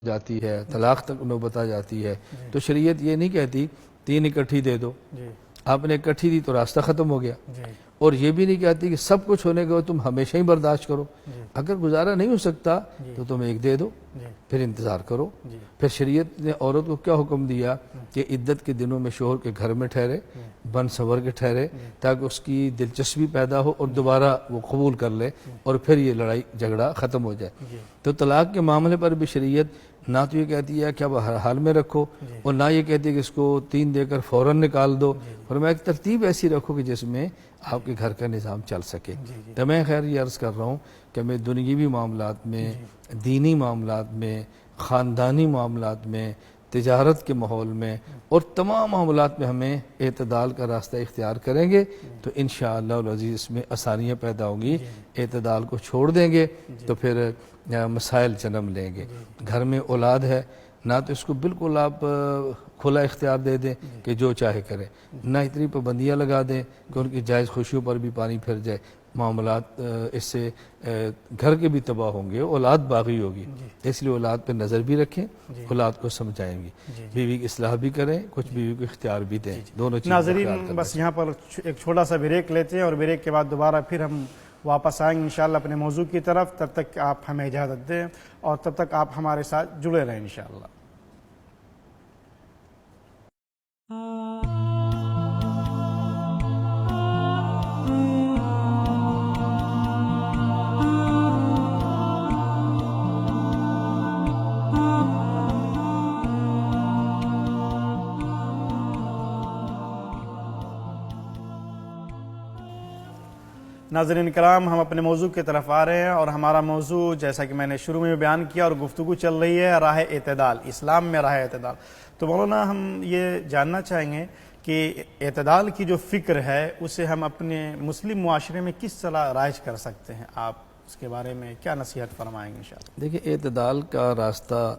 جاتی ہے، طلاق تک نوبت آ جاتی ہے، تو شریعت یہ نہیں کہتی 3 اکٹھی دے دو، آپ نے اکٹھی دی تو راستہ ختم ہو گیا، اور یہ بھی نہیں کہتی کہ سب کچھ ہونے کے بعد تم ہمیشہ ہی برداشت کرو، اگر گزارا نہیں ہو سکتا تو تم ایک دے دو، پھر انتظار کرو۔ پھر شریعت نے عورت کو کیا حکم دیا کہ عدت کے دنوں میں شوہر کے گھر میں ٹھہرے، بن سنور کے ٹھہرے، تاکہ اس کی دلچسپی پیدا ہو اور دوبارہ وہ قبول کر لے اور پھر یہ لڑائی جھگڑا ختم ہو جائے۔ تو طلاق کے معاملے پر بھی شریعت نہ تو یہ کہتی ہے کہ اب ہر حال میں رکھو، اور نہ یہ کہتی ہے کہ اس کو 3 دے کر فوراً نکال دو، اور میں ایک ترتیب ایسی رکھو کہ جس میں آپ کے گھر کا نظام چل سکے۔ تو میں خیر یہ عرض کر رہا ہوں کہ میں دنیوی معاملات میں، دینی معاملات میں، خاندانی معاملات میں، تجارت کے ماحول میں اور تمام معاملات میں ہمیں اعتدال کا راستہ اختیار کریں گے تو انشاءاللہ العزیز اس میں آسانیاں پیدا ہوں گی۔ اعتدال کو چھوڑ دیں گے تو پھر مسائل جنم لیں گے۔ گھر میں اولاد ہے، نہ تو اس کو بالکل آپ کھلا اختیار دے دیں کہ جو چاہے کرے، نہ اتنی پابندیاں لگا دیں کہ ان کی جائز خوشیوں پر بھی پانی پھر جائے۔ معاملات اس سے گھر کے بھی تباہ ہوں گے، اولاد باغی ہوگی، اس لیے اولاد پہ نظر بھی رکھیں، اولاد کو سمجھائیں گی، بیوی کی اصلاح بھی کریں، کچھ بیوی کو اختیار بھی دیں، دونوں چیزیں خیال ناظرین کریں۔ بس یہاں پر ایک چھوٹا سا بریک لیتے ہیں اور بریک کے بعد دوبارہ پھر ہم واپس آئیں گے انشاءاللہ اپنے موضوع کی طرف۔ تب تک آپ ہمیں اجازت دیں اور تب تک آپ ہمارے ساتھ جڑے رہیں انشاءاللہ۔ ناظرین کرام، ہم اپنے موضوع کی طرف آ رہے ہیں اور ہمارا موضوع جیسا کہ میں نے شروع میں بیان کیا اور گفتگو چل رہی ہے راہ اعتدال، اسلام میں راہ اعتدال۔ تو مولانا ہم یہ جاننا چاہیں گے کہ اعتدال کی جو فکر ہے اسے ہم اپنے مسلم معاشرے میں کس طرح رائج کر سکتے ہیں، آپ اس کے بارے میں کیا نصیحت فرمائیں گے انشاءاللہ؟ دیکھیں، اعتدال کا راستہ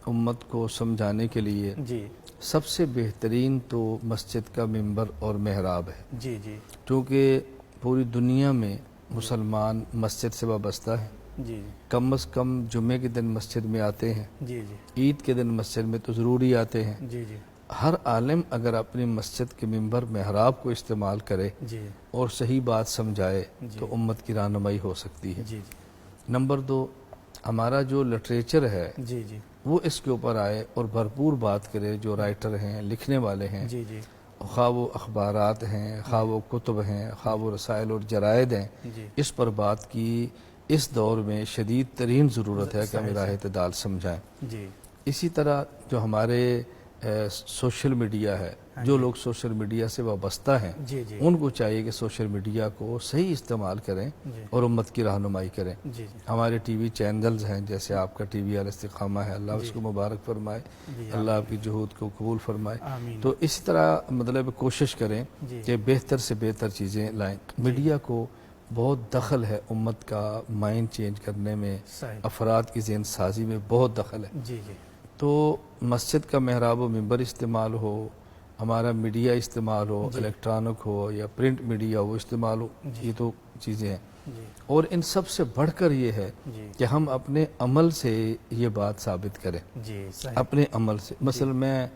امت کو سمجھانے کے لیے جی سب سے بہترین تو مسجد کا منبر اور محراب ہے، جی جی کیونکہ پوری دنیا میں مسلمان مسجد سے وابستہ ہیں، جی کم از کم جمعے کے دن مسجد میں آتے ہیں، جی جی عید کے دن مسجد میں تو ضرور ہی آتے ہیں۔ جی جی ہر عالم اگر اپنی مسجد کے منبر محراب کو استعمال کرے جی اور صحیح بات سمجھائے تو امت کی رہنمائی ہو سکتی ہے۔ جی نمبر 2، ہمارا جو لٹریچر ہے جی جی وہ اس کے اوپر آئے اور بھرپور بات کرے، جو رائٹر ہیں، لکھنے والے ہیں، جی جی خواہ وہ اخبارات ہیں، خواہ وہ کتب ہیں، خواہ وہ رسائل اور جرائد ہیں، جی اس پر بات کی اس دور میں شدید ترین ضرورت ہے کہ ہم راہ اعتدال سمجھائیں۔ جی اسی طرح جو ہمارے سوشل میڈیا ہے، جو لوگ سوشل میڈیا سے وابستہ ہیں جی جی ان کو چاہیے کہ سوشل میڈیا کو صحیح استعمال کریں جی اور امت کی رہنمائی کریں۔ جی ہمارے ٹی وی چینلز ہیں، جیسے آپ کا ٹی وی الاستقامہ ہے، اللہ اس کو مبارک فرمائے، اللہ آپ کی جہود کو قبول فرمائے۔ آمین۔ تو اسی طرح مطلب کوشش کریں جی کہ بہتر سے بہتر چیزیں لائیں۔ میڈیا کو بہت دخل ہے امت کا مائنڈ چینج کرنے میں، صحیح۔ افراد کی ذہن سازی میں بہت دخل ہے۔ جی جی تو مسجد کا محراب و منبر استعمال ہو، ہمارا میڈیا استعمال ہو، الیکٹرانک ہو یا پرنٹ میڈیا ہو استعمال ہو، یہ تو چیزیں ہیں۔ جی اور ان سب سے بڑھ کر یہ ہے جی کہ ہم اپنے عمل سے یہ بات ثابت کریں، جی صحیح۔ اپنے عمل سے۔ مثلا میں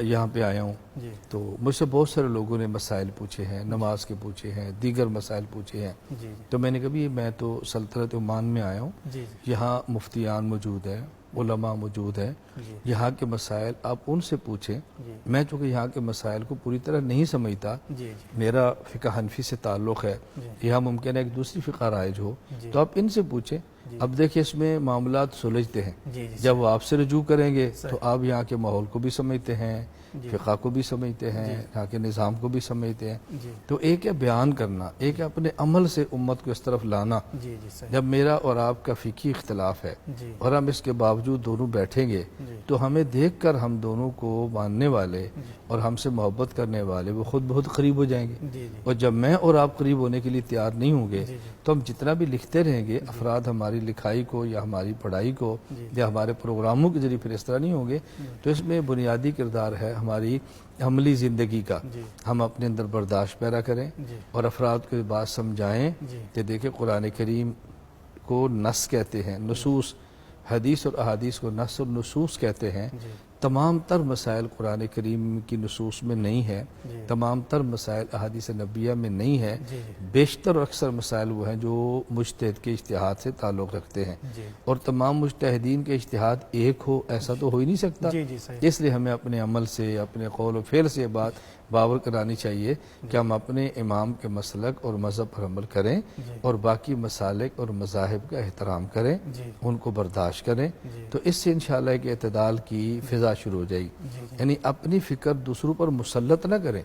یہاں پہ آیا ہوں جی تو مجھ سے بہت سارے لوگوں نے مسائل پوچھے ہیں، نماز کے پوچھے ہیں، دیگر مسائل پوچھے ہیں، جی تو میں نے کہا بھی میں تو سلطنت عمان میں آیا ہوں، جی یہاں مفتیان موجود ہیں، علماء موجود ہیں، جی یہاں کے مسائل آپ ان سے پوچھیں۔ جی میں چونکہ یہاں کے مسائل کو پوری طرح نہیں سمجھتا، جی میرا فقہ حنفی سے تعلق ہے، جی یہاں ممکن ہے ایک دوسری فقہ رائج ہو، جی تو آپ ان سے پوچھیں۔ اب دیکھیں اس میں معاملات سلجھتے ہیں، جی جی جب وہ آپ سے رجوع کریں گے تو آپ یہاں کے ماحول کو بھی سمجھتے ہیں، فقہ کو بھی سمجھتے ہیں، یہاں کے نظام کو بھی سمجھتے ہیں۔ جی تو ایک ہے بیان کرنا، ایک ہے اپنے عمل سے امت کو اس طرف لانا۔ جی جی صحیح۔ جب میرا اور آپ کا فقہی اختلاف ہے جی اور ہم اس کے باوجود دونوں بیٹھیں گے جی تو ہمیں دیکھ کر ہم دونوں کو ماننے والے اور ہم سے محبت کرنے والے وہ خود بہت قریب ہو جائیں گے۔ جی جی اور جب میں اور آپ قریب ہونے کے لیے تیار نہیں ہوں گے جی جی تو ہم جتنا بھی لکھتے رہیں گے، افراد ہماری لکھائی کو یا ہماری پڑھائی کو یا ہمارے پروگراموں کے ذریعے پھر اس طرح نہیں ہوں گے۔ تو اس میں بنیادی کردار ہے ہماری عملی زندگی کا، جی ہم اپنے اندر برداشت پیدا کریں جی اور افراد کو یہ بات سمجھائیں جی کہ دیکھیں قرآن کریم کو نص کہتے ہیں، نصوص حدیث اور احادیث کو نص اور نصوص کہتے ہیں، تمام تر مسائل قرآن کریم کی نصوص میں نہیں ہے، تمام تر مسائل احادیث نبیہ میں نہیں ہے، بیشتر اور اکثر مسائل وہ ہیں جو مجتہد کے اجتہاد سے تعلق رکھتے ہیں، اور تمام مجتہدین کے اجتہاد ایک ہو ایسا تو ہو ہی نہیں سکتا، اس لیے ہمیں اپنے عمل سے، اپنے قول و فعل سے یہ بات باور کرانی چاہیے کہ ہم اپنے امام کے مسلک اور مذہب پر عمل کریں اور باقی مسالک اور مذاہب کا احترام کریں، ان کو برداشت کریں، تو اس سے انشاءاللہ ایک اعتدال کی فضا شروع ہو جائے گی۔ یعنی اپنی فکر دوسروں پر مسلط نہ کریں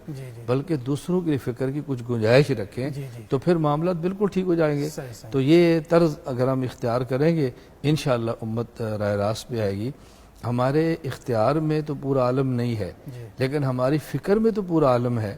بلکہ دوسروں کی فکر کی کچھ گنجائش رکھیں، تو پھر معاملات بالکل ٹھیک ہو جائیں گے۔ تو یہ طرز اگر ہم اختیار کریں گے انشاءاللہ امت راہ راست پہ آئے گی۔ ہمارے اختیار میں تو پورا عالم نہیں ہے لیکن ہماری فکر میں تو پورا عالم ہے،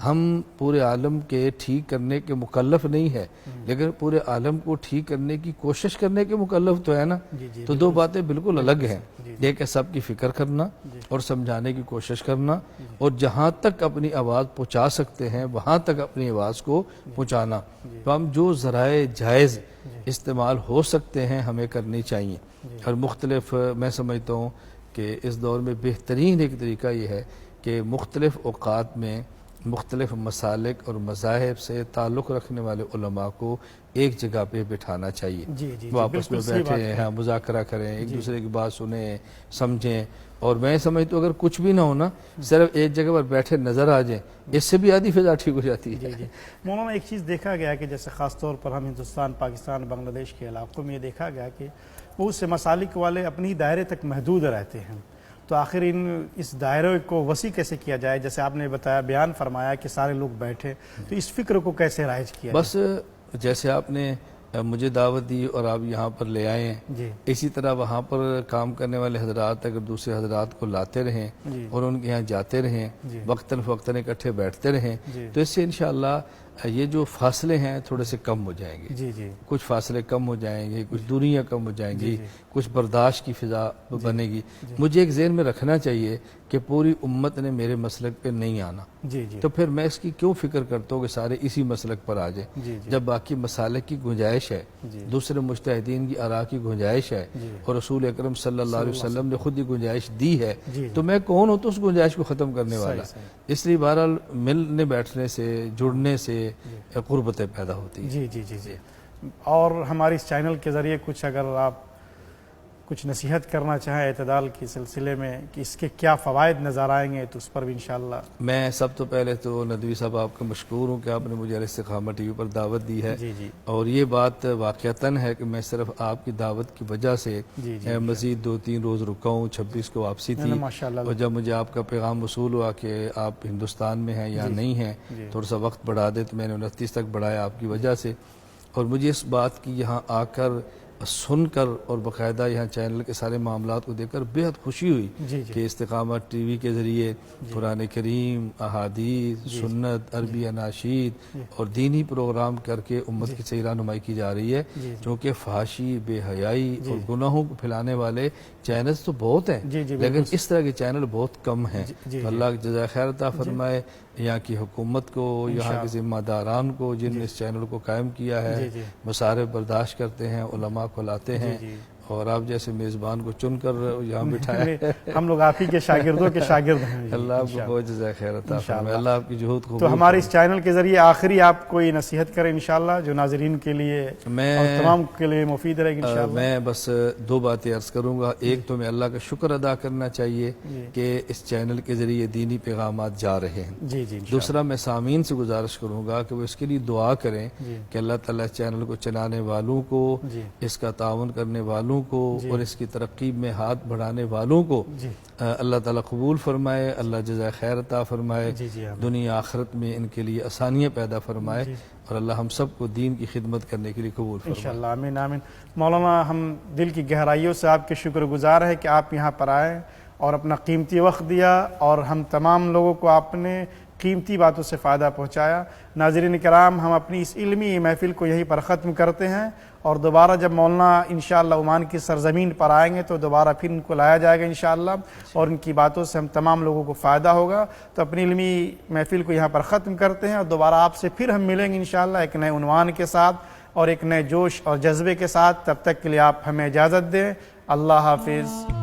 ہم پورے عالم کے ٹھیک کرنے کے مکلف نہیں ہے لیکن پورے عالم کو ٹھیک کرنے کی کوشش کرنے کے مکلف تو ہے نا، تو دو باتیں بالکل الگ ہیں، ایک ہے سب کی فکر کرنا اور سمجھانے کی کوشش کرنا، اور جہاں تک اپنی آواز پہنچا سکتے ہیں وہاں تک اپنی آواز کو پہنچانا، تو ہم جو ذرائع جائز استعمال ہو سکتے ہیں ہمیں کرنی چاہیے، اور مختلف میں سمجھتا ہوں کہ اس دور میں بہترین ایک طریقہ یہ ہے کہ مختلف اوقات میں مختلف مسالک اور مذاہب سے تعلق رکھنے والے علماء کو ایک جگہ پہ بٹھانا چاہیے، وہ آپس میں بیٹھے ہیں، مذاکرہ کریں، ایک دوسرے کی بات سنیں، سمجھیں، اور میں سمجھتا ہوں اگر کچھ بھی نہ ہونا صرف ایک جگہ پر بیٹھے نظر آ جائیں، اس سے بھی آدھی فضا ٹھیک ہو جاتی ہے۔ مولانا ایک چیز دیکھا گیا کہ جیسے خاص طور پر ہم ہندوستان، پاکستان، بنگلہ دیش کے علاقوں میں یہ دیکھا گیا کہ بہت سے مسالک والے اپنی دائرے تک محدود رہتے ہیں، تو آخر اس دائرے کو وسیع کیسے کیا جائے؟ جیسے آپ نے بتایا، بیان فرمایا کہ سارے لوگ بیٹھے، تو اس فکر کو کیسے رائج کیا جائے؟ بس جیسے آپ نے مجھے دعوت دی اور آپ یہاں پر لے آئے ہیں، اسی طرح وہاں پر کام کرنے والے حضرات اگر دوسرے حضرات کو لاتے رہیں اور ان کے یہاں جاتے رہیں، وقتاً فوقتاً اکٹھے بیٹھتے رہیں، تو اس سے انشاءاللہ یہ جو فاصلے ہیں تھوڑے سے کم ہو جائیں گے، کچھ فاصلے کم ہو جائیں گے، کچھ دوریاں کم ہو جائیں گی، کچھ برداشت کی فضا بنے گی۔ مجھے ایک ذہن میں رکھنا چاہیے کہ پوری امت نے میرے مسلک پہ نہیں آنا، تو پھر میں اس کی کیوں فکر کرتا ہوں کہ سارے اسی مسلک پر آ جائیں، جب باقی مسالک کی گنجائش ہے، دوسرے مجتہدین کی آراء کی گنجائش ہے، اور رسول اکرم صلی اللہ علیہ وسلم نے خود یہ گنجائش دی ہے، تو میں کون ہوں تو اس گنجائش کو ختم کرنے والا؟ اس لیے بہرحال ملنے بیٹھنے سے، جڑنے سے قربتیں پیدا ہوتی ہیں۔ جی اور ہماری اس چینل کے ذریعے کچھ اگر آپ کچھ نصیحت کرنا چاہیں اعتدال کے سلسلے میں کہ اس کے کیا فوائد نظر آئیں گے، تو اس پر بھی انشاءاللہ۔ میں سب تو پہلے تو ندوی صاحب آپ کا مشکور ہوں کہ آپ نے مجھے الاستقامہ ٹی وی پر دعوت دی ہے، اور یہ بات واقعتاً ہے کہ میں صرف آپ کی دعوت کی وجہ سے مزید 2-3 روز رکا ہوں، 26 کو واپسی تھی، اور جب مجھے آپ کا پیغام وصول ہوا کہ آپ ہندوستان میں ہیں یا نہیں ہیں، تھوڑا سا وقت بڑھا دے، تو میں نے 29 تک بڑھایا آپ کی وجہ سے، اور مجھے اس بات کی یہاں آ کر سن کر اور باقاعدہ یہاں چینل کے سارے معاملات کو دیکھ کر بہت خوشی ہوئی کہ استقامہ ٹی وی کے ذریعے قرآن کریم، احادیث، سنت، عربی اناشید اور دینی پروگرام کر کے امت کی صحیح رہنمائی کی جا رہی ہے، چونکہ فحاشی، بے حیائی اور گناہوں کو پھیلانے والے چینلز تو بہت ہیں لیکن اس طرح کے چینل بہت کم ہیں۔ اللہ جزائے خیر عطا فرمائے یہاں کی حکومت کو، یہاں کے ذمہ داران کو جن نے اس چینل کو قائم کیا ہے، مصارف برداشت کرتے ہیں، علماء کو لاتے ہیں، اور آپ جیسے میزبان کو چن کر یہاں بٹھایا ہے۔ ہم لوگ آپ ہی کے شاگردوں کے شاگرد ہیں۔ اللہ آپ کو بہت جزائے خیر عطا فرمائے، اللہ آپ کی جہود کو۔ تو ہمارے اس چینل کے ذریعے آخری آپ کوئی نصیحت کریں انشاءاللہ جو ناظرین کے لیے اور تمام کے لیے مفید رہے گی انشاءاللہ۔ میں بس 2 باتیں عرض کروں گا، ایک تو میں اللہ کا شکر ادا کرنا چاہیے کہ اس چینل کے ذریعے دینی پیغامات جا رہے ہیں، دوسرا میں سامعین سے گزارش کروں گا کہ وہ اس کے لیے دعا کریں کہ اللہ تعالیٰ اس چینل کو چلانے والوں کو، اس کا تعاون کرنے والوں کو اور اس کی ترقی میں ہاتھ بڑھانے والوں کو اللہ تعالیٰ قبول فرمائے، اللہ جزائے خیر عطا فرمائے، دنیا آخرت میں ان کے لیے آسانیاں پیدا فرمائے، اور اللہ ہم سب کو دین کی خدمت کرنے کے لیے قبول فرمائے انشاءاللہ۔ آمین آمین۔ مولانا ہم دل کی گہرائیوں سے آپ کے شکر گزار ہیں کہ آپ یہاں پر آئے اور اپنا قیمتی وقت دیا اور ہم تمام لوگوں کو آپ نے قیمتی باتوں سے فائدہ پہنچایا۔ ناظرین کرام، ہم اپنی اس علمی محفل کو یہیں پر ختم کرتے ہیں، اور دوبارہ جب مولانا انشاءاللہ عمان کی سرزمین پر آئیں گے تو دوبارہ پھر ان کو لایا جائے گا انشاءاللہ، اور ان کی باتوں سے ہم تمام لوگوں کو فائدہ ہوگا۔ تو اپنی علمی محفل کو یہاں پر ختم کرتے ہیں، اور دوبارہ آپ سے پھر ہم ملیں گے انشاءاللہ ایک نئے عنوان کے ساتھ اور ایک نئے جوش اور جذبے کے ساتھ۔ تب تک کے لیے آپ ہمیں اجازت دیں۔ اللہ حافظ.